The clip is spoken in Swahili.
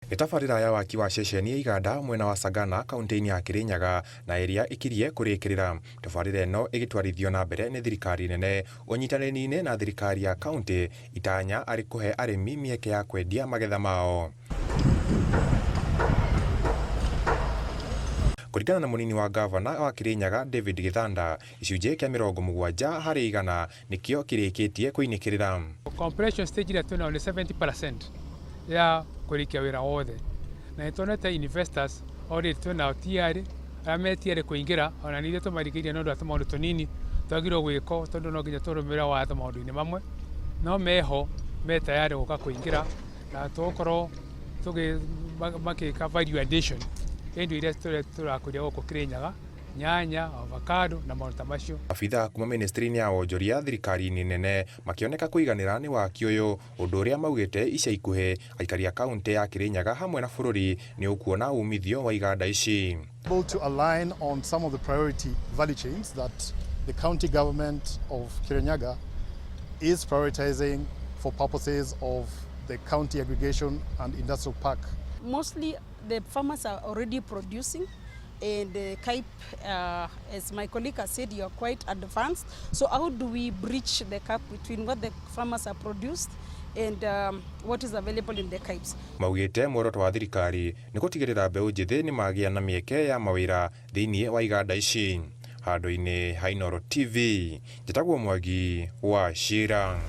Gĩtabarĩra ya waki wa ceceni ya iganda mwena wa Sagana kaunti-inĩ ya Kirinyaga na ĩrĩa ikirie kũrĩkĩrĩra. Tabarĩra ĩno ĩgĩtwarithio na mbere nĩ thirikari nene ũnyitanĩri-inĩ na thirikari ya kaunti, itanya arĩ kũhe arĩmi mĩeke ya kwendia magetha mao. Kũringana na mũnini wa gavana wa Kirinyaga David Githanda, icunjĩ kĩa 70 harĩ igana nĩkĩo kĩrĩkĩtie kũinĩkĩrĩra. Completion stage ĩrĩa twĩnayo nĩ 70% ya kũrĩkia wĩra wothe, na nĩtuonete investors already twĩnao tiarĩ arĩa metiarĩ kũingĩra, ona nĩ ithuĩ tũmarigĩirie nĩ ũndũ wa tũmaũndũ tũnini twagĩrĩirwo gwĩkwo, tondũ no nginya tũrũmĩrĩre watho maũndũ-inĩ mamwe, no meho me tayarĩ gũka kũingĩra na tũgũkorwo magĩka value addition indo iria tũrakũria gũkũ Kirinyaga, nyanya, avocado na maũndũ ta macio. Abitha kuma ministry-inĩ ya wonjoria thirikari-inĩ nene makĩoneka kũiganĩra nĩ waki ũyũ, ũndũ ũrĩa maugĩte ica ikuhĩ aikari a kaunti ya Kirinyaga hamwe na bũrũri nĩ ũkuona umithio wa iganda ici. To align on some of the priority value chains that the county government of Kirinyaga is prioritizing for purposes of the county aggregation and industrial park. Mostly the farmers are already producing, and CAIP, as my colleague has said, you are quite advanced. So how do we bridge the gap between what the farmers are produced and what is available in the CAIPs? Maugĩte muoroto wa thirikari nĩ gũtigĩrĩra mbeũ njĩthĩ nĩ magĩa na mĩeke ya mawĩra thĩinĩ wa iganda ici. Handũ-inĩ ha Inooro TV, njĩtagwo Mwangi wa Shira.